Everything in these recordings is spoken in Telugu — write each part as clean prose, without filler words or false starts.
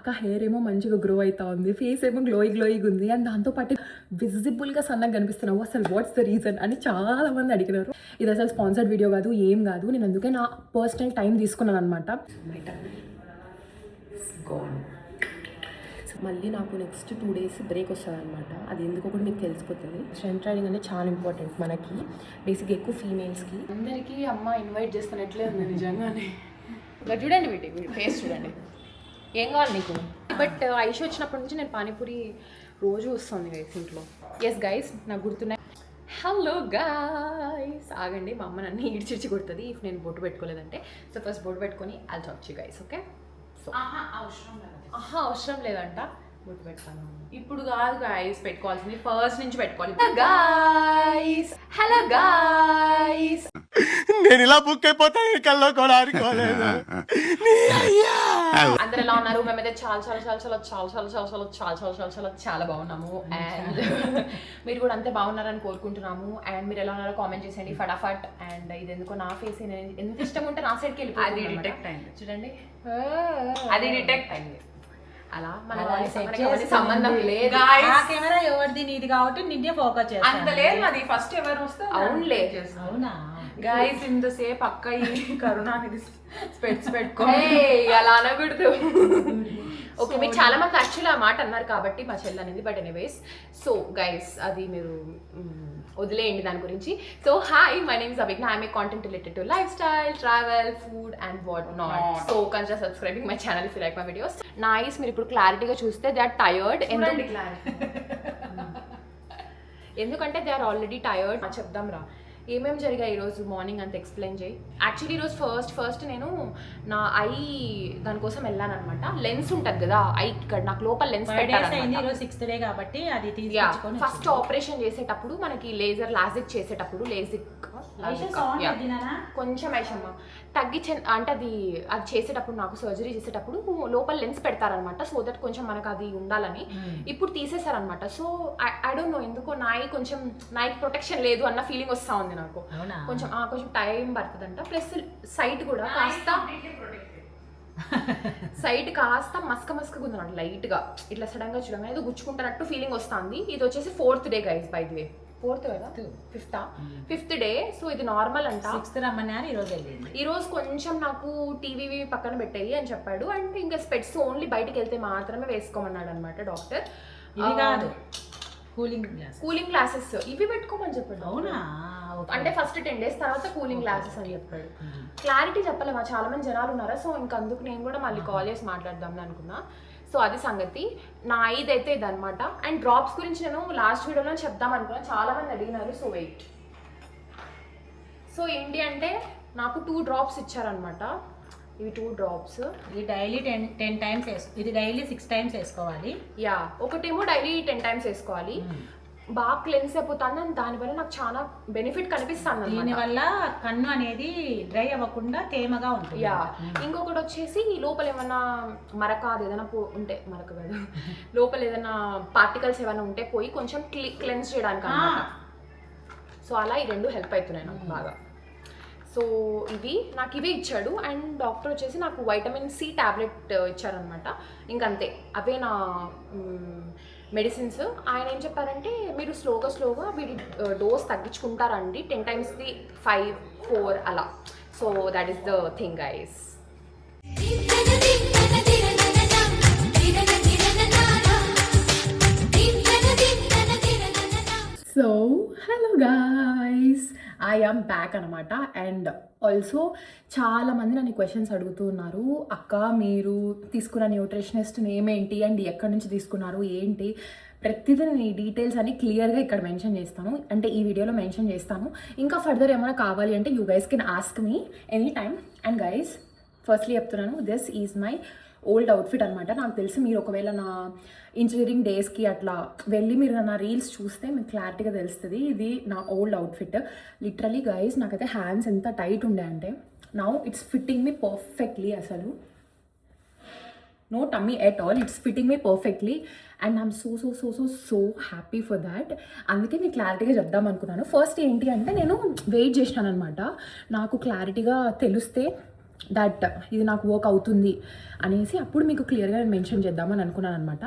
అక్క హెయిర్ ఏమో మంచిగా గ్రో అవుతా ఉంది, ఫేస్ ఏమో గ్లోయింగ్ ఉంది, అండ్ దాంతోపాటు విజిబుల్గా సన్నగా కనిపిస్తున్నావు, అసలు వాట్స్ ద రీజన్ అని చాలామంది అడిగినారు. ఇది అసలు స్పాన్సర్డ్ వీడియో కాదు, ఏం కాదు, నేను అందుకే నా పర్సనల్ టైం తీసుకున్నాను అనమాట. మళ్ళీ నాకు నెక్స్ట్ 2 days బ్రేక్ వస్తుంది అనమాట. అది ఎందుకో కూడా మీకు తెలిసిపోతుంది. స్ట్రెంత్ ట్రైనింగ్ అనేది చాలా ఇంపార్టెంట్ మనకి, బేసిక్గా ఎక్కువ ఫీమేల్స్కి. అందరికీ అమ్మ ఇన్వైట్ చేస్తున్నట్లే ఉంది నిజంగానే. ఇక్కడ చూడండి వీటి ఫేస్ చూడండి, ఏం కావాలి నీకు? బట్ ఐషు వచ్చినప్పటి నుంచి నేను పానీపూరి రోజు వస్తుంది గైస్ ఇంట్లో. ఎస్ గైస్, నాకు గుర్తున్నాయి. హలో గాయ్స్, ఆగండి, మా అమ్మ నన్ను ఈడ్చిడ్చి కొడుతుంది ఇఫ్ నేను బొట్టు పెట్టుకోలేదంటే. సో ఫస్ట్ బొట్టు పెట్టుకొని I'll talk to you guys, okay? So అవసరం లేదంట, బొట్టు పెట్టుకున్నాను. ఇప్పుడు కాదు గాయ్స్ పెట్టుకోవాల్సింది, ఫస్ట్ నుంచి పెట్టుకోవాలి. గాయ్స్, హలో గాయ్స్, నేను ఇలా బుక్ అయిపోతాను కల్లో కూడా అనుకోలేదు. అందరు ఎలా ఉన్నారు? మేమైతే చాలా బాగున్నాము, అండ్ మీరు కూడా అంతే బాగున్నారని కోరుకుంటున్నాము. అండ్ మీరు ఎలా ఉన్నారో కామెంట్ చేసేయండి ఫటాఫట్. అండ్ ఇది ఎందుకో నా ఫేస్ ఎంత ఇష్టం ఉంటే నా సైడ్కి వెళ్ళిపోయింది. అది డిటెక్ట్ అయింది చూడండి, అది డిటెక్ట్ అయింది. అలా సంబంధం లేదు. కెమెరా ఎవరిది? నీది కాబట్టి నిన్నే ఫోకస్ చేస్తా. అంత లేదు అది, ఫస్ట్ ఎవరు వస్తే అవునులే. అవునా గాయ్స్, ఇంతసేపు అక్క ఈ కరుణానిధి స్పెట్స్ పెట్టుకో అలా అనకూడదు. ఓకే, మీకు చాలా మంది యాక్చువల్లీ ఆ మాట అన్నారు కాబట్టి మా చెల్లి అనేది. బట్ ఎనీవేస్, సో గైస్ అది మీరు వదిలేయండి దాని గురించి. So hi, my name is Abhigna. I'm a content related to lifestyle, travel, food and what not. So consider subscribing my channel if you like my videos. Nice. మీరు ఇప్పుడు క్లారిటీగా చూస్తే దే ఆర్ టైర్డ్. ఎందుకంటే దే ఆర్ ఆల్రెడీ టైర్డ్. చెప్దాం రా, ఏమేమి జరిగాయి ఈరోజు మార్నింగ్ అంత ఎక్స్ప్లెయిన్ చేయి. యాక్చువల్లీ ఈరోజు ఫస్ట్ నేను నా ఐ దానికోసం వెళ్ళాను అనమాట. లెన్స్ ఉంటుంది కదా ఐ, ఇక్కడ నాకు లోపల లెన్స్ పెట్టారు. 6th day కాబట్టి అది ఫస్ట్ ఆపరేషన్ చేసేటప్పుడు మనకి లాజిక్ చేసేటప్పుడు కొంచెం ఐషమ్మ తగ్గించే అంటే అది చేసేటప్పుడు నాకు సర్జరీ చేసేటప్పుడు లోపల లెన్స్ పెడతారనమాట. సో దట్ కొంచెం మనకు అది ఉండాలని. ఇప్పుడు తీసేసారనమాట. సో ఐ డోంట్ నో ఎందుకో కొంచెం నాయికి ప్రొటెక్షన్ లేదు అన్న ఫీలింగ్ వస్తా ఉంది నాకు. కొంచెం టైం పడుతుందంట. ప్లస్ సైట్ కూడా కాస్త మస్కగా ఉందన్నమాట. లైట్ గా ఇట్లా సడన్ గా చూడగానే ఏదో గుచ్చుకుంటున్నట్టు ఫీలింగ్ వస్తుంది. ఇది వచ్చేసి 4th day guys, by the way. 4th కదా, 5th డే. సో ఇది నార్మల్ అంట. 6th రమ్మన్నారు, ఈ రోజు కొంచెం నాకు టీవీ పక్కన పెట్టేది అని చెప్పాడు. అండ్ ఇంకా స్పెట్స్ ఓన్లీ బయటికి వెళ్తే మాత్రమే వేసుకోమన్నాడు అనమాట డాక్టర్. ఇది కాదు, కూలింగ్ గ్లాసెస్ ఇవి పెట్టుకోమని చెప్పాడు. అవునా? అంటే ఫస్ట్ 10 days తర్వాత కూలింగ్ గ్లాసెస్ అని చెప్పాడు. క్లారిటీ చెప్పలేమా, చాలా మంది జనాలు ఉన్నారా. సో ఇంకందుకు నేను కూడా మళ్ళీ కాల్ చేసి మాట్లాడదాం అనుకున్నా. సో అది సంగతి. నా ఇదైతే ఇదనమాట. అండ్ డ్రాప్స్ గురించి నేను లాస్ట్ వీడియోలో చెప్దాం అనుకున్నా, చాలా మంది అడిగినారు. So wait. సో ఏంటి అంటే నాకు 2 drops ఇచ్చారనమాట. ఇవి 2 drops. ఇది డైలీ 10 times ఇది డైలీ 6 times వేసుకోవాలి. ఒకటేమో డైలీ 10 times వేసుకోవాలి. బాగా క్లెన్స్ అయిపోతుంది. అండ్ దానివల్ల నాకు చాలా బెనిఫిట్ కనిపిస్తుంది. దీనివల్ల కన్ను అనేది డ్రై అవ్వకుండా తేమగా ఉంటుంది. ఇంకొకటి వచ్చేసి లోపల ఏమన్నా మరక అది ఏదైనా ఉంటే, మరక కాదు, లోపల ఏదైనా పార్టికల్స్ ఏమైనా ఉంటే పోయి కొంచెం క్లెన్స్ చేయడానికి అన్నమాట. సో అలా ఈ 2 హెల్ప్ అవుతున్నాయి నాకు బాగా. సో నాకు ఇవే ఇచ్చాడు. అండ్ డాక్టర్ వచ్చేసి నాకు వైటమిన్ C టాబ్లెట్ ఇచ్చారనమాట. ఇంకంతే, అవే నా మెడిసిన్స్. ఆయన ఏం చెప్పారంటే మీరు స్లోగా వీడి డోస్ తగ్గించుకుంటారండి, 10 times 5, 4 అలా. So that is the thing guys. So hello guys, I am back అనమాట. అండ్ ఆల్సో చాలామంది నన్ను క్వశ్చన్స్ అడుగుతూ ఉన్నారు, అక్క మీరు తీసుకున్న న్యూట్రిషనిస్ట్ నేమ్ ఏంటి అండ్ ఎక్కడి నుంచి తీసుకున్నారు ఏంటి, ప్రతిదీ నేను ఈ డీటెయిల్స్ అని క్లియర్గా ఇక్కడ మెన్షన్ చేస్తాను. అంటే ఈ వీడియోలో మెన్షన్ చేస్తాను. ఇంకా ఫర్దర్ ఏమైనా కావాలి అంటే you guys can ask me any time. And guys, firstly చెప్తున్నాను, this is my old outfit అనమాట. నాకు తెలిసి మీరు ఒకవేళ నా ఇంజనీరింగ్ డేస్కి అట్లా వెళ్ళి మీరు నా రీల్స్ చూస్తే మీకు క్లారిటీగా తెలుస్తుంది. ఇది నా ఓల్డ్ అవుట్ఫిట్. లిటరలీ గైస్, నాకైతే హ్యాండ్స్ ఎంత టైట్ ఉండే అంటే now it's fitting me perfectly. అసలు no tummy at all, it's fitting me perfectly. And I'm so happy for that. అందుకే మీకు క్లారిటీగా చెప్దాం అనుకున్నాను. ఫస్ట్ ఏంటి అంటే నేను వెయిట్ చేసినాను అనమాట. నాకు క్లారిటీగా తెలిస్తే దట్ ఇది నాకు వర్క్ అవుతుంది అనేసి అప్పుడు మీకు క్లియర్గా నేను మెన్షన్ చేద్దామని అనుకున్నాను అనమాట.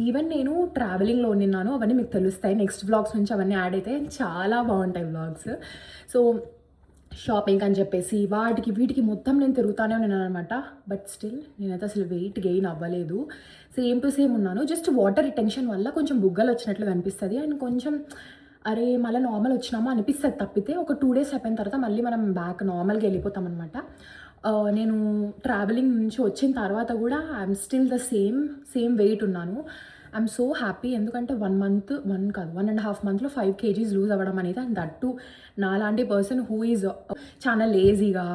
ఈవెన్ నేను ట్రావెలింగ్లో ఉన్నాను, అవన్నీ మీకు తెలుస్తాయి. నెక్స్ట్ వ్లాగ్స్ నుంచి అవన్నీ యాడ్ అయితే చాలా బాగుంటాయి వ్లాగ్స్. సో షాపింగ్ అని చెప్పేసి వాటికి వీటికి మొత్తం నేను తిరుగుతానే ఉన్నాను అనమాట. బట్ స్టిల్ నేనైతే అసలు వెయిట్ గెయిన్ అవ్వలేదు, సేమ్ టు సేమ్ ఉన్నాను. జస్ట్ వాటర్ రిటెన్షన్ వల్ల కొంచెం బుగ్గలు వచ్చినట్లు కనిపిస్తుంది అండ్ కొంచెం అరే మళ్ళీ నార్మల్ వచ్చినామా అనిపిస్తుంది తప్పితే ఒక 2 days అయిపోయిన తర్వాత మళ్ళీ మనం బ్యాక్ నార్మల్గా వెళ్ళిపోతాం అనమాట. నేను ట్రావెలింగ్ నుంచి వచ్చిన తర్వాత కూడా I'm still the same wait ఉన్నాను. ఐఎమ్ సో హ్యాపీ, ఎందుకంటే 1.5 monthలో 5 kgs లూజ్ అవ్వడం అనేది, అండ్ దట్ టు నాలాంటి పర్సన్ హూ ఈజ్ చాలా లేజీగా.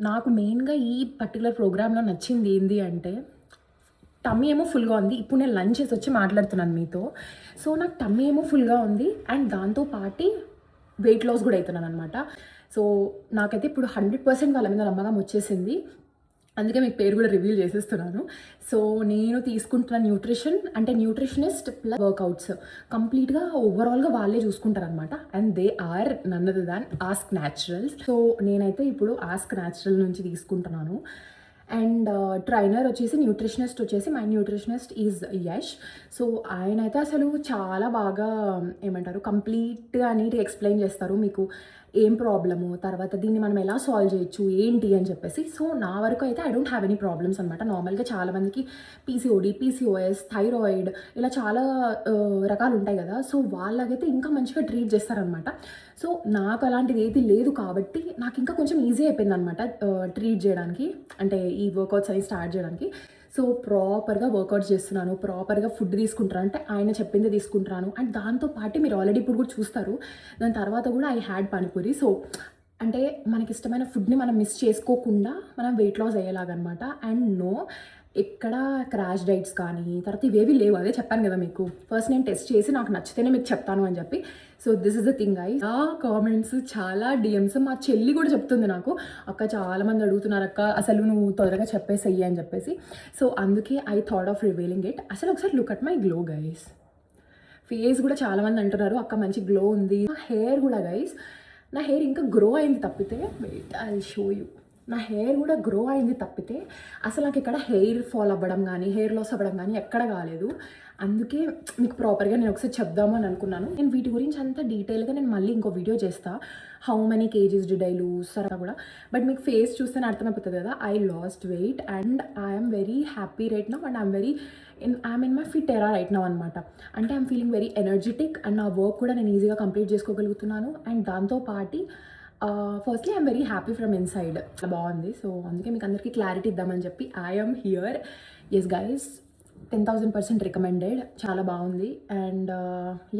నాకు మెయిన్గా ఈ పర్టికులర్ ప్రోగ్రాంలో నచ్చింది ఏంటి అంటే టమ్మీ ఏమో ఫుల్గా ఉంది. ఇప్పుడు నేను లంచ్ చేసి వచ్చి మాట్లాడుతున్నాను మీతో. సో నాకు టమ్మీ ఏమో ఫుల్గా ఉంది అండ్ దాంతోపాటు వెయిట్ లాస్ కూడా అవుతున్నాను అనమాట. సో నాకైతే ఇప్పుడు 100% వాళ్ళ మీద నమ్మకం వచ్చేసింది. అందుకే మీకు పేరు కూడా రివీల్ చేసేస్తున్నాను. సో నేను తీసుకుంటున్న న్యూట్రిషనిస్ట్ ప్లస్ వర్కౌట్స్ కంప్లీట్గా ఓవరాల్గా వాళ్ళే చూసుకుంటారనమాట. And they are none other than Ask Naturals. So నేనైతే ఇప్పుడు ఆస్క్ న్యాచురల్ నుంచి తీసుకుంటున్నాను. అండ్ ట్రైనర్ వచ్చేసి న్యూట్రిషనిస్ట్ వచ్చేసి my nutritionist is Yash. So ఆయన అయితే అసలు చాలా బాగా ఏమంటారు కంప్లీట్గా నీట్గా ఎక్స్ప్లెయిన్ చేస్తారు మీకు ఏం ప్రాబ్లము, తర్వాత దీన్ని మనం ఎలా సాల్వ్ చేయొచ్చు ఏంటి అని చెప్పేసి. సో నా వరకు అయితే I don't have any problems అనమాట. నార్మల్గా చాలామందికి పీసీఓడి, పీసీఓఎస్, థైరాయిడ్ ఇలా చాలా రకాలు ఉంటాయి కదా. సో వాళ్ళకైతే ఇంకా మంచిగా ట్రీట్ చేస్తారనమాట. సో నాకు అలాంటిది ఏది లేదు కాబట్టి నాకు ఇంకా కొంచెం ఈజీ అయిపోయింది అనమాట ట్రీట్ చేయడానికి, అంటే ఈ వర్కౌట్స్ అవి స్టార్ట్ చేయడానికి. సో ప్రాపర్గా వర్కౌట్స్ చేస్తున్నాను, ప్రాపర్గా ఫుడ్ తీసుకుంటాను, అంటే ఆయన చెప్పింది తీసుకుంటున్నాను. అండ్ దాంతోపాటు మీరు ఆల్రెడీ ఇప్పుడు కూడా చూస్తారు, దాని తర్వాత కూడా ఐ హ్యాడ్ పానీపూరి. సో అంటే మనకి ఇష్టమైన ఫుడ్ని మనం మిస్ చేసుకోకుండా మనం వెయిట్ లాస్ అయ్యేలాగనమాట. అండ్ నో ఎక్కడ క్రాష్ డైట్స్ కానీ తర్వాత ఇవేవి లేవు. అదే చెప్పాను కదా మీకు, ఫస్ట్ నేను టెస్ట్ చేసి నాకు నచ్చితేనే మీకు చెప్తాను అని చెప్పి. So this is the thing guys. ఆ కామెంట్స్ చాలా డిఎమ్స్, మా చెల్లి కూడా చెప్తుంది నాకు, అక్క చాలామంది అడుగుతున్నారు అక్క అసలు నువ్వు త్వరగా చెప్పేసేయి అని చెప్పేసి. సో అందుకే I thought of revealing it. అసలు ఒకసారి look at my glow guys. Face కూడా చాలామంది అంటున్నారు అక్క మంచి గ్లో ఉంది. నా హెయిర్ కూడా గైస్, నా హెయిర్ ఇంకా గ్రో అయింది తప్పితే, వెయిట్ ఐ షో యూ, నా హెయిర్ కూడా గ్రో అయింది తప్పితే అసలు నాకు ఇక్కడ హెయిర్ ఫాల్ అవ్వడం కానీ హెయిర్ లాస్ అవ్వడం కానీ ఎక్కడ కాలేదు. అందుకే మీకు ప్రాపర్గా నేను ఒకసారి చెప్దాము అని అనుకున్నాను. నేను వీటి గురించి అంతా డీటెయిల్గా నేను మళ్ళీ ఇంకో వీడియో చేస్తాను, how many KGs did I lose సరే కూడా. బట్ మీకు ఫేస్ చూస్తేనే అర్థమైపోతుంది కదా, I lost weight and I'm very happy right now and I'm in my fit era right now అనమాట. అంటే I'm feeling very energetic and నా వర్క్ కూడా నేను ఈజీగా కంప్లీట్ చేసుకోగలుగుతున్నాను. అండ్ దాంతోపాటు firstly I'm very happy from inside. బాగుంది. సో అందుకే మీకు అందరికీ క్లారిటీ ఇద్దామని చెప్పి I'm here. Yes guys, 10,000% recommended, చాలా బాగుంది. అండ్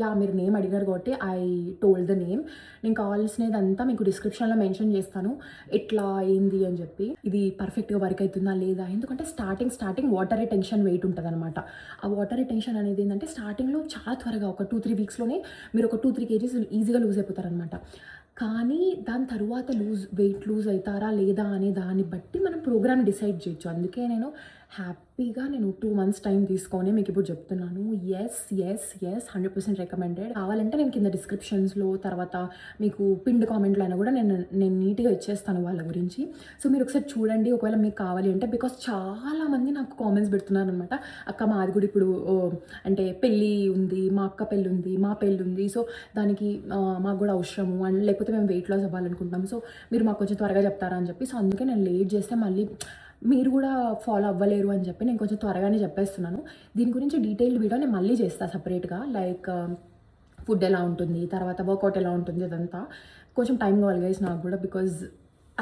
యా మీరు నేమ్ అడిగారు కాబట్టి ఐ టోల్డ్ ద నేమ్. నేను కావాల్సినదంతా మీకు డిస్క్రిప్షన్లో మెన్షన్ చేస్తాను ఎట్లా ఏంది అని చెప్పి. ఇది పర్ఫెక్ట్గా వర్క్ అవుతుందా లేదా, ఎందుకంటే స్టార్టింగ్ వాటర్ రిటెన్షన్ వెయిట్ ఉంటుంది అనమాట. ఆ వాటర్ రిటెన్షన్ అనేది ఏంటంటే స్టార్టింగ్లో చాలా త్వరగా ఒక 2-3 వీక్స్లోనే మీరు ఒక 2-3 kgs ఈజీగా లూజ్ అయిపోతారనమాట. కానీ దాని తర్వాత వెయిట్ లూజ్ అవుతారా లేదా అనే దాన్ని బట్టి మనం ప్రోగ్రామ్ డిసైడ్ చేయొచ్చు. అందుకే నేను హ్యాపీగా 2 months టైం తీసుకొని మీకు ఇప్పుడు చెప్తున్నాను. Yes 100% recommended. కావాలంటే నేను కింద డిస్క్రిప్షన్స్లో తర్వాత మీకు పిన్డ్ కామెంట్లో అయినా కూడా నేను నీట్గా ఇచ్చేస్తాను వాళ్ళ గురించి. సో మీరు ఒకసారి చూడండి ఒకవేళ మీకు కావాలి అంటే. బికాస్ చాలామంది నాకు కామెంట్స్ పెడుతున్నారు అనమాట, అక్క మాది కూడా ఇప్పుడు అంటే పెళ్ళి ఉంది, మా అక్క పెళ్ళి ఉంది, మా పెళ్ళి ఉంది, సో దానికి మాకు కూడా అవసరము అండ్ లేకపోతే మేము వెయిట్ లాస్ అవ్వాలనుకుంటాం, సో మీరు మాకు కొంచెం త్వరగా చెప్తారా అని చెప్పి. సో అందుకే నేను లేట్ చేస్తే మళ్ళీ మీరు కూడా ఫాలో అవ్వలేరు అని చెప్పి నేను కొంచెం త్వరగానే చెప్పేస్తున్నాను. దీని గురించి డీటెయిల్డ్ వీడియో నేను మళ్ళీ చేస్తాను సపరేట్గా, లైక్ ఫుడ్ ఎలా ఉంటుంది, తర్వాత వర్కౌట్ ఎలా ఉంటుంది, అదంతా కొంచెం టైం కావాలి గైస్ నాకు కూడా. బికాజ్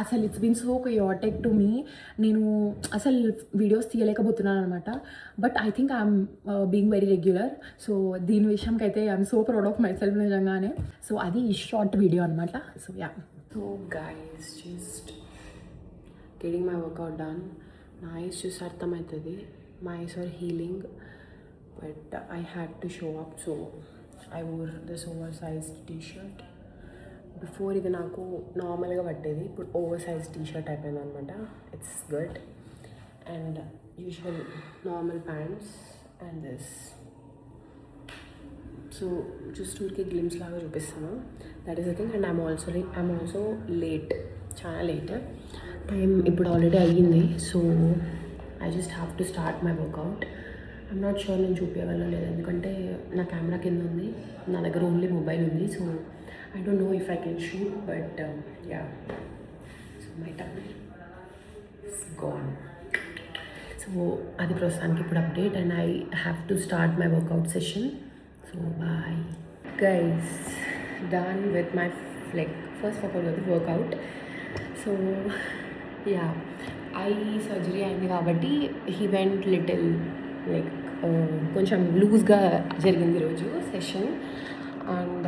అసలు it's been so chaotic to me. నేను అసలు వీడియోస్ తీయలేకపోతున్నాను అనమాట. But I think I'm being very regular. So దీని విషయంకి అయితే I'm so proud of my self నిజంగానే. సో అది ఈ షార్ట్ వీడియో అనమాట. So yeah, so guys just getting my workout done. నా ఐస్ చూసి అర్థమవుతుంది my eyes are healing, but I had to show up, so I wore this oversized t-shirt. Before ఇది నాకు నార్మల్గా పట్టేది, ఇప్పుడు ఓవర్సైజ్ టీ-షర్ట్ అయిపోయింది అనమాట. It's good. And usual normal pants and this. So just ఊరికి గ్లిమ్స్ లాగా చూపిస్తాను. That is the thing. And I'm also late, చాలా లేట్. టైం ఇప్పుడు ఆల్రెడీ అయ్యింది. So I just have to start my work out. I'm not sure నేను చూపించగలను లేదు, ఎందుకంటే నా కెమెరా కింద ఉంది, నా దగ్గర ఓన్లీ మొబైల్ ఉంది. So I don't know if I can shoot, but yeah, so my time is gone. So అది ప్రస్తుతానికి ఇప్పుడు update, and I have to start my workout session. So bye guys, done with my first workout. So yeah, I surgery అయింది కాబట్టి హీ వెంట్ లిటిల్ లైక్ కొంచెం లూజ్గా జరిగింది ఈరోజు session, and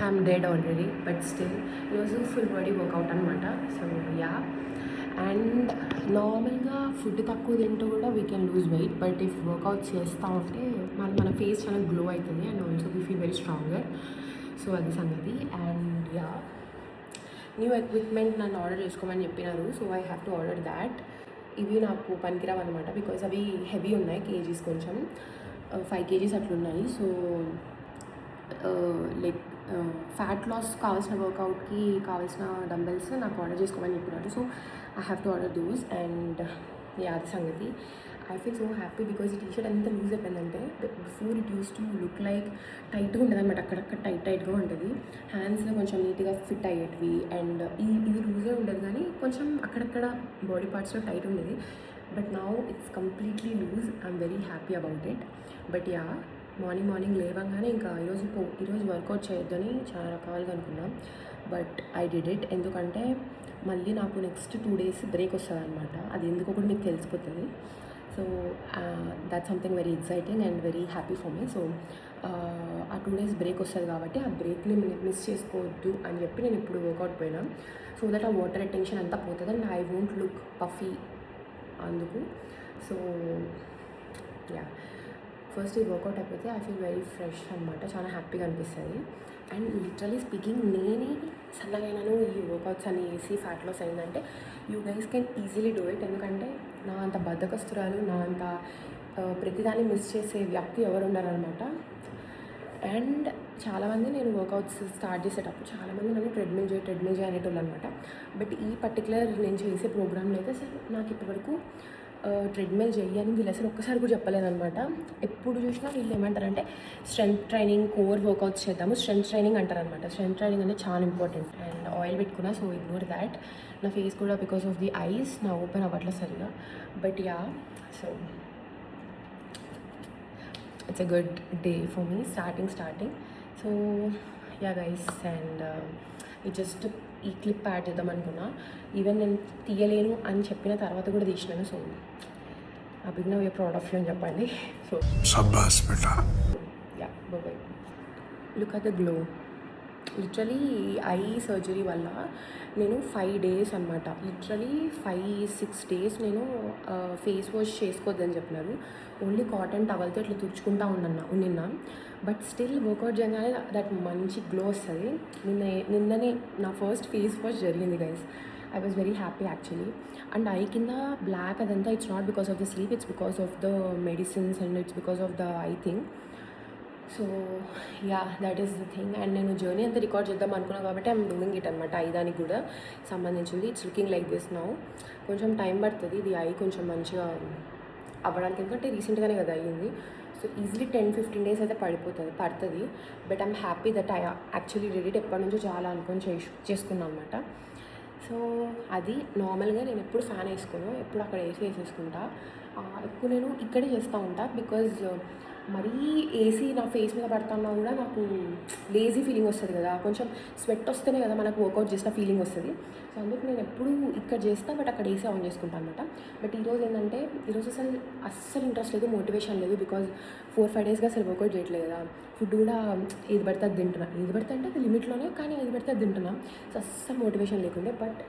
I'm dead already, but still ఈరోజు ఫుల్ బాడీ వర్కౌట్ అనమాట. సో యా, అండ్ నార్మల్గా ఫుడ్ తక్కువ తింటూ కూడా we can lose weight, but if workout చేస్తూ ఉంటే మన ఫేస్ చాలా గ్లో అవుతుంది, and also we feel very stronger. So అది సంగతి. అండ్ యా, న్యూ ఎక్విప్మెంట్ నన్ను ఆర్డర్ చేసుకోమని చెప్పినారు. So I have to order that. ఇవి నాకు పనికిరావు అనమాట, బికాజ్ అవి హెవీ ఉన్నాయి, కేజీస్ కొంచెం 5 kgs అట్లున్నాయి. సో లైక్ ఫ్యాట్ లాస్ కావాల్సిన వర్కౌట్కి కావాల్సిన డంబెల్స్ నాకు ఆర్డర్ చేసుకోమని చెప్పినారు. So I have to order those. And yeah, అది సంగతి. I feel so happy because ఈ టీషర్ట్ ఎంత లూజ్ అయిపోయిందంటే, before it use to look like టైట్గా ఉండదు అనమాట, అక్కడక్కడ టైట్గా ఉంటుంది, హ్యాండ్స్లో కొంచెం నీట్గా ఫిట్ అయ్యేటివి. అండ్ ఇది లూజే ఉండదు కానీ కొంచెం అక్కడక్కడ బాడీ పార్ట్స్లో టైట్ ఉండేది, but now it's completely loose. I'm very happy about it. But yeah, morning లేవగానే ఇంకా ఈరోజు వర్కౌట్ చేయొద్దని చాలా రకాలుగా అనుకున్నాం, బట్ ఐ డిడ్ ఇట్. ఎందుకంటే మళ్ళీ నాకు నెక్స్ట్ 2 days బ్రేక్ వస్తుంది అనమాట. అది ఎందుకో కూడా మీకు తెలిసిపోతుంది. So that something very exciting and very happy for me. So ఆ 2 days బ్రేక్ వస్తుంది కాబట్టి ఆ బ్రేక్ని మిస్ చేసుకోవద్దు అని చెప్పి నేను ఇప్పుడు వర్కౌట్ పోయినా, సో దట్ ఆ వాటర్ టెన్షన్ అంతా పోతుంది and I won't look puffy అందుకు. సో యా, ఫస్ట్ ఈ వర్కౌట్ అయిపోతే ఐ ఫీల్ వెరీ ఫ్రెష్ అనమాట, చాలా హ్యాపీగా అనిపిస్తుంది. అండ్ లిటరలీ స్పీకింగ్, నేనే సన్నగైనాను ఈ వర్కౌట్స్ అని వేసి ఫ్యాట్ లాస్ అయిందంటే you guys can easily do it. ఎందుకంటే నా అంత బద్ధకస్తురాలు, నా అంత ప్రతిదాన్ని మిస్ చేసే వ్యక్తి ఎవరు ఉండరనమాట. అండ్ చాలామంది నేను వర్కౌట్స్ స్టార్ట్ చేసేటప్పుడు చాలామంది నన్ను ట్రెడ్మిల్ చేయి అనేటోళ్ళు అనమాట. బట్ ఈ పర్టికులర్ నేను చేసే ప్రోగ్రాంలో అయితే అసలు నాకు ఇప్పటివరకు ట్రెడ్మిల్ చేయని వీళ్ళు అసలు ఒక్కసారి కూడా చెప్పలేదన్నమాట. ఎప్పుడు చూసినా వీళ్ళు ఏమంటారంటే స్ట్రెంత్ ట్రైనింగ్, కోర్ వర్కౌట్స్ చేద్దాము, స్ట్రెంత్ ట్రైనింగ్ అంటారనమాట. స్ట్రెంత్ ట్రైనింగ్ అనేది చాలా ఇంపార్టెంట్. అండ్ ఆయిల్ పెట్టుకున్నా, సో ఇగ్నోర్ దాట్. నా ఫేస్ కూడా బికాస్ ఆఫ్ ది ఐస్ నా ఓపెన్ అవ్వట్లేదు సరిగా. But yeah, so it's a good day for me starting. So yeah guys, and ఇది జస్ట్ ఈ క్లిప్ యాడ్ చేద్దాం అనుకున్నా. ఈవెన్ నేను తీయలేను అని చెప్పిన తర్వాత కూడా తీసినాను. So uh big now a proud of you అని చెప్పండి. So yeah, bye. Look at the glow. Literally I surgery వల్ల నేను 5 days అనమాట, లిటరలీ 5-6 days నేను ఫేస్ వాష్ చేసుకోవద్దని చెప్పినారు. ఓన్లీ కాటన్ టవల్తో ఇట్లా తుడుచుకుంటా ఉన్నిన్నా. బట్ స్టిల్ వర్కౌట్ చేయగానే దట్ మంచి గ్లో వస్తుంది. నిన్ననే నా ఫస్ట్ ఫేస్ వాష్ జరిగింది guys. I was very happy actually. And I కింద బ్లాక్ అదంతా it's not because of the sleep, it's because of the medicines and it's because of the I thing. So yeah, that is the thing. And నేను జర్నీ అంతా రికార్డ్ చేద్దాం అనుకున్నాను కాబట్టి ఐఎమ్ డూయింగ్ ఇట్ అనమాట. ఐ దానికి కూడా సంబంధించింది. It's looking like this now. కొంచెం టైం పడుతుంది ఇది ఐ కొంచెం మంచిగా అవ్వడానికి, ఎందుకంటే రీసెంట్గానే కదా అయ్యింది. సో ఈజీలీ 10-15 days అయితే పడుతుంది. But I'm happy that I actually did it. ఎప్పటి నుంచో చాలా అనుకొని చేసుకున్నాను అనమాట. సో అది నార్మల్గా నేను ఎప్పుడు ఫ్యాన్ వేసుకోను, ఎప్పుడు అక్కడ వేసేసుకుంటా. ఎక్కువ నేను ఇక్కడే చేస్తూ ఉంటా, బికాజ్ మరీ ఏసీ నా ఫేస్ మీద పడుతున్నా కూడా నాకు లేజీ ఫీలింగ్ వస్తుంది కదా, కొంచెం స్వెట్ వస్తేనే కదా మనకు వర్కౌట్ చేసిన ఫీలింగ్ వస్తుంది. సో అందుకు నేను ఎప్పుడు ఇక్కడ చేస్తా, బట్ అక్కడ ఏసీ ఆన్ చేసుకుంటాను అనమాట. బట్ ఈరోజు ఏంటంటే ఈరోజు అస్సలు ఇంట్రెస్ట్ లేదు, మోటివేషన్ లేదు, బికాజ్ 4-5 daysగా అసలు వర్కౌట్ చేయట్లేదు కదా. ఫుడ్ కూడా ఏది పడితే అది తింటున్నా, ఏది పడితే అంటే అది లిమిట్లోనే, కానీ ఏది పడితే అది తింటున్నా. సో అస్సలు మోటివేషన్ లేకుండే, బట్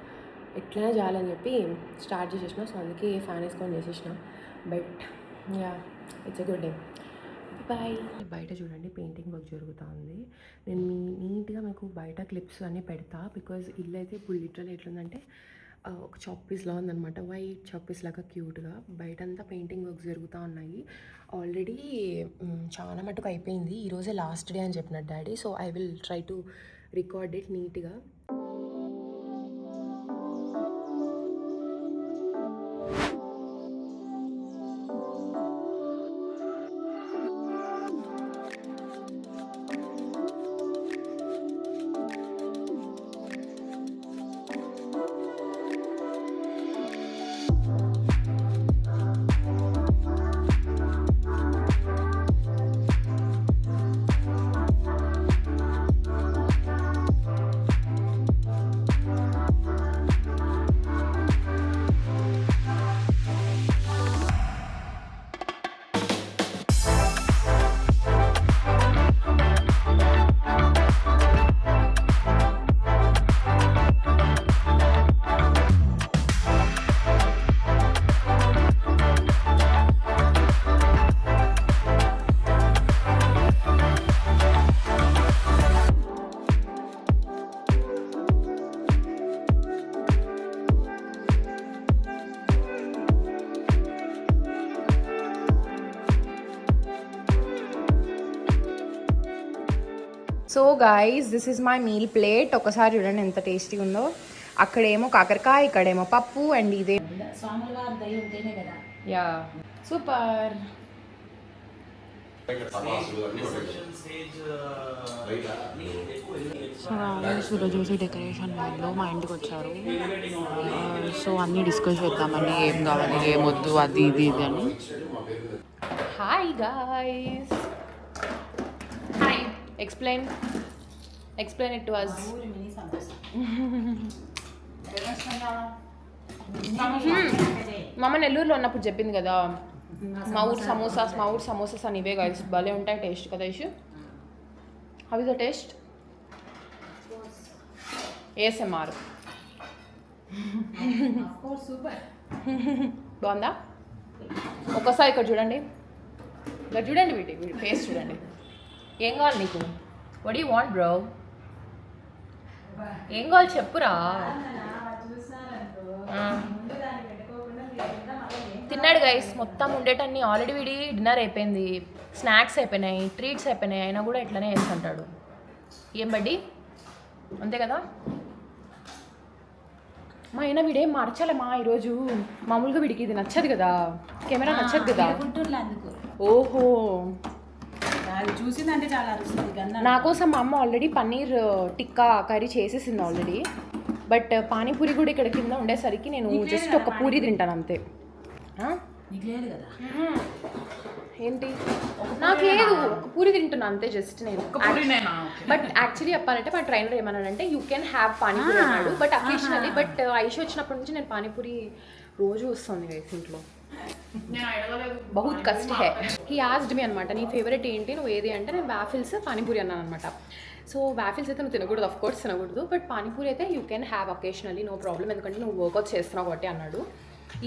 ఎట్లయినా చేయాలని చెప్పి స్టార్ట్ చేసేసిన. సో అందుకే ఫ్యాన్ వేసుకొని చేసేసిన. But yeah, it's a good day. Bye. బయట చూడండి పెయింటింగ్ వర్క్ జరుగుతూ ఉంది. నేను నీట్గా మీకు బయట క్లిప్స్ అన్నీ పెడతా, బికాజ్ ఇల్లు అయితే ఇప్పుడు లిటరల్ ఎట్లుందంటే ఒక చాక్ పీస్లా ఉందన్నమాట, వైట్ చాక్ పీస్ లాగా క్యూట్గా. బయటంతా పెయింటింగ్ వర్క్స్ జరుగుతూ ఉన్నాయి. ఆల్రెడీ చాలా మటుకు అయిపోయింది. ఈరోజే లాస్ట్ డే అని చెప్పినట్టు daddy. So I will try to record it నీట్గా. So guys this is my meal plate. ఒకసారి చూడండి ఎంత టేస్టీగా ఉందో. అక్కడేమో కాకరకాయ, ఇక్కడేమో పప్పు అండ్ ఇదే. స్వాముల వారి దయ ఉంటేనే కదా. Yeah super. చూసి డెకరేషన్ వాళ్ళు మా ఇంటికి వచ్చారు. సో అన్నీ డిస్కస్ చేద్దామని, ఏం కావాలి ఏం వద్దు అది ఇది ఇది అని. Hi guys. Hi. Explain it to us. ఊరి మినీ సమోసా. మా అమ్మ నెల్లూరులో ఉన్నప్పుడు చెప్పింది కదా, మా ఊరు సమోసాస్ అని. ఇవే గైస్ భలే ఉంటాయి టేస్ట్ కదా. Issue how is the taste? ASMR. Super. బాగుందా? ఒక్కసారి ఇక్కడ చూడండి, ఇక్కడ చూడండి, వీటి ఫేస్ చూడండి. ఏం కావాలి నీకు? What you want bro? ఏం కావాలి చెప్పురా. తిన్నాడు గైస్ మొత్తం ఉండేటన్ని. ఆల్రెడీ వీడి డిన్నర్ అయిపోయింది, స్నాక్స్ అయిపోయినాయి, ట్రీట్స్ అయిపోయినాయి, అయినా కూడా ఇట్లానే వేస్తుంటాడు. ఏం బడ్డీ, అంతే కదా. మా అయినా వీడేం మార్చాలమ్మా ఈరోజు. మామూలుగా వీడికి ఇది నచ్చదు కదా, కెమెరా నచ్చదు కదా. ఓహో, అది చూసిందంటే చాలా అరుస్తుంది. నా కోసం మా అమ్మ ఆల్రెడీ పన్నీర్ టిక్కా కర్రీ చేసేసింది ఆల్రెడీ. బట్ పానీపూరి కూడా ఇక్కడ కింద ఉండేసరికి నేను జస్ట్ ఒక పూరి తింటాను అంతే. నీకు లేదు కదా. ఏంటి నాకు లేదు, ఒక పూరి తింటున్నా అంతే జస్ట్ నేను. బట్ యాక్చువల్లీ చెప్పాలంటే మా ట్రైనర్ ఏమన్నాడంటే యూ కెన్ హ్యావ్ పానీపూరి అన్నాడు. But occasionally. బట్ ఐషు వచ్చినప్పటి నుంచి నేను పానీపూరి రోజు వస్తుంది గైస్ ఇంట్లో. బహుత్ కష్ట హై. హీ ఆస్డ్ మీ అనమాట, నీ ఫేవరెట్ ఏంటి, నువ్వు ఏది అంటే నేను వాఫిల్స్ పానీపూరి అన్నాను అనమాట. సో వాఫిల్స్ అయితే నువ్వు తినకూడదు, ఆఫ్ కోర్స్ తినకూడదు. బట్ పానీపూరి అయితే you can have occasionally, no problem, ఎందుకంటే నువ్వు వర్కౌట్ చేస్తున్నావు కాబట్టి అన్నాడు.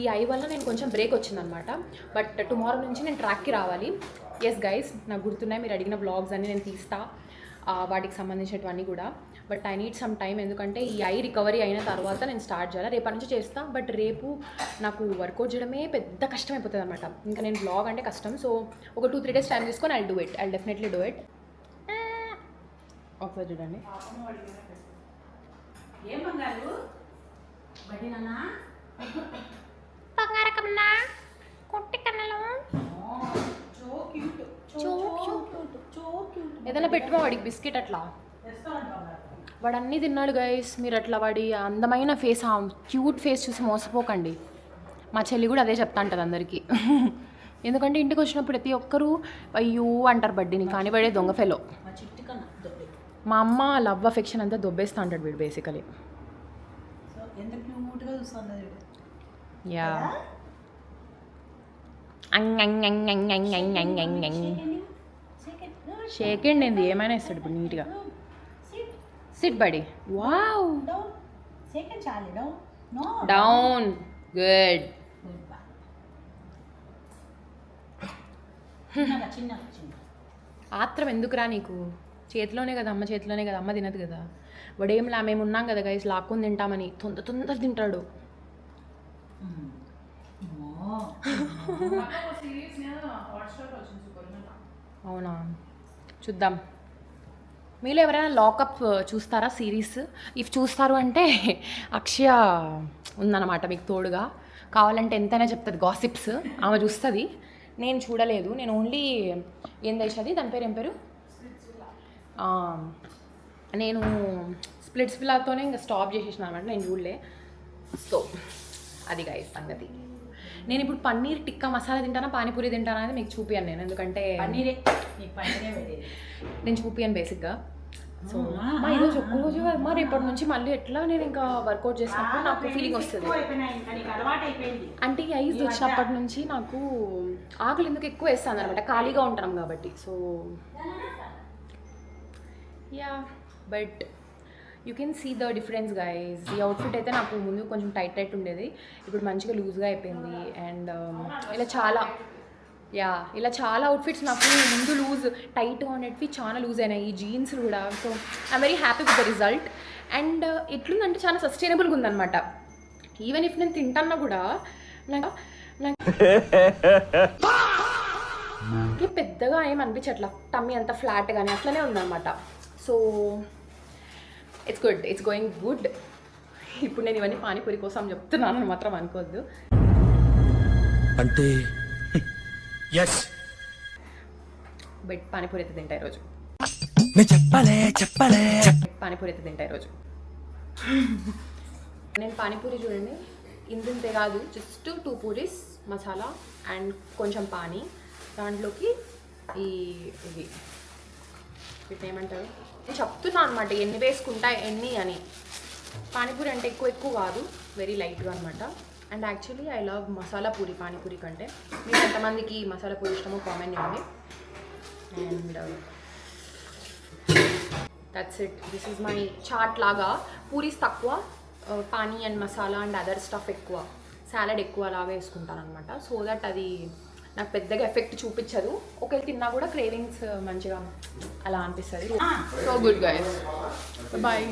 ఈ ఐ వల్ల నేను కొంచెం బ్రేక్ వచ్చిందనమాట. బట్ టుమారో నుంచి నేను ట్రాక్కి రావాలి. ఎస్ గైస్, నాకు గుర్తున్నాయి మీరు అడిగిన వ్లాగ్స్ అన్నీ నేను తీస్తా, వాటికి సంబంధించినవన్నీ కూడా. But I need some time, ఎందుకంటే ఈ ఐ రికవరీ అయిన తర్వాత నేను స్టార్ట్ చేయాలి. రేపటి నుంచి చేస్తా. బట్ రేపు నాకు వర్కౌట్ చేయడమే పెద్ద కష్టం అయిపోతుంది అనమాట. ఇంకా నేను వ్లాగ్ అంటే కష్టం. సో ఒక 2-3 డేస్ టైం తీసుకొని I'll do it, I'll definitely do it. ఒకసారి చూడండి. ఏం బంగారు బట్టి నాన్న, బంగారకమ్మా కొట్టి కన్నలు. ఏదైనా పెట్టుకో వాడికి బిస్కెట్ అట్లా. వాడు అన్నీ తిన్నాడు గైస్. మీరు అట్లా వాడి అందమైన ఫేస్, ఆ క్యూట్ ఫేస్ చూసి మోసపోకండి. మా చెల్లి కూడా అదే చెప్తా ఉంటుంది అందరికీ. ఎందుకంటే ఇంటికి వచ్చినప్పుడు ప్రతి ఒక్కరూ అయ్యో అంటారు బడ్డీని, కానీ వాడే దొంగ ఫెలో. మా అమ్మ లవ్ అఫెక్షన్ అంతా దొబ్బేస్తా అంటాడు వీడు బేసికలీ. యా షేక్ అండి ఏంది ఏమైనా ఇస్తాడు ఇప్పుడు నీట్గా. సిట్ బడి. Wow, down, good. ఆత్రం ఎందుకురా నీకు? చేతిలోనే కదా, అమ్మ చేతిలోనే కదా, అమ్మ తినదు కదా. వాడేంలా మేము ఉన్నాం కదా గైస్, లాక్కొని తింటామని తొందర తింటాడు. అవునా, చూద్దాం. మీలో ఎవరైనా లాకప్ చూస్తారా సిరీస్? ఇఫ్ చూస్తారు అంటే అక్షయ ఉందన్నమాట మీకు తోడుగా. కావాలంటే ఎంతైనా చెప్తుంది గాసిప్స్, ఆమె చూస్తుంది. నేను చూడలేదు, నేను ఓన్లీ ఏం తెచ్చేది దాని పేరు ఏం పేరు, నేను స్ప్లిట్స్ విల్లాతోనే ఇంకా స్టాప్ చేసేసిన అనమాట, నేను చూడలే. సో అది గైస్ సంగతి. నేను ఇప్పుడు పన్నీర్ టిక్కా మసాలా తింటానా పానీపూరి తింటానా అనేది మీకు చూపియాను నేను, ఎందుకంటే నేను చూపియాను బేసిక్గా. సో మా ఈరోజు ఒక్కరోజు మా రేపటి నుంచి మళ్ళీ ఎట్లా నేను ఇంకా వర్కౌట్ చేసినప్పుడు నాకు ఫీలింగ్ వస్తుంది. అంటే ఈ ఐస్ వచ్చినప్పటి నుంచి నాకు ఆకలి ఎందుకు ఎక్కువ వేస్తాను అనమాట, ఖాళీగా ఉంటాం కాబట్టి. So yeah, but you can see the difference guys. ఈ అవుట్ఫిట్ అయితే నాకు ముందు కొంచెం టైట్ ఉండేది, ఇప్పుడు మంచిగా లూజ్గా అయిపోయింది. అండ్ ఇలా చాలా అవుట్ఫిట్స్ నాకు ముందు లూజ్ టైట్గా ఉండేవి చాలా లూజ్ అయినాయి, ఈ జీన్స్ కూడా. So I'm very happy with the result. And ఎట్లుందంటే చాలా సస్టైనబుల్గా ఉందన్నమాట. ఈవెన్ ఇఫ్ నేను తింటాన్నా కూడా నాకు పెద్దగా ఏం అనిపించట్లా, టమ్మీ అంత ఫ్లాట్ కానీ అట్లనే ఉందన్నమాట. So it's going good. ఇప్పుడు నేను ఇవన్నీ పానీపూరి కోసం చెప్తున్నాను అని మాత్రం అనుకోవద్దు. అంటే ఎస్ బట్ పానీపూరి అయితే తింటా ఈరోజు. పానీపూరి అయితే తింటా ఈరోజు. నేను పానీపూరి చూడండి ఇంతే కాదు, జస్ట్ 2 పూరీస్ మసాలా అండ్ కొంచెం పానీ, దాంట్లోకి ఇవి వీటిని ఏమంటారు నేను చెప్తున్నా అనమాట ఎన్ని వేసుకుంటా ఎన్ని అని. పానీపూరి అంటే ఎక్కువ కాదు, వెరీ లైట్గా అనమాట. And actually I love masala puri panipuri కంటే. మీకు ఎంతమందికి మసాలా పూరి ఇష్టమో కామెంట్ చేయండి. And that's it. This is my chaat లాగా. పూరీస్ తక్కువ, pani and masala and other stuff ఎక్కువ, సాలడ్ ఎక్కువ లాగా వేసుకుంటాను అనమాట. సో దట్ అది నాకు పెద్దగా ఎఫెక్ట్ చూపించదు. ఒకవేళ తిన్నా కూడా క్రేవింగ్స్ మంచిగా అలా అనిపిస్తుంది. So good guys, bye.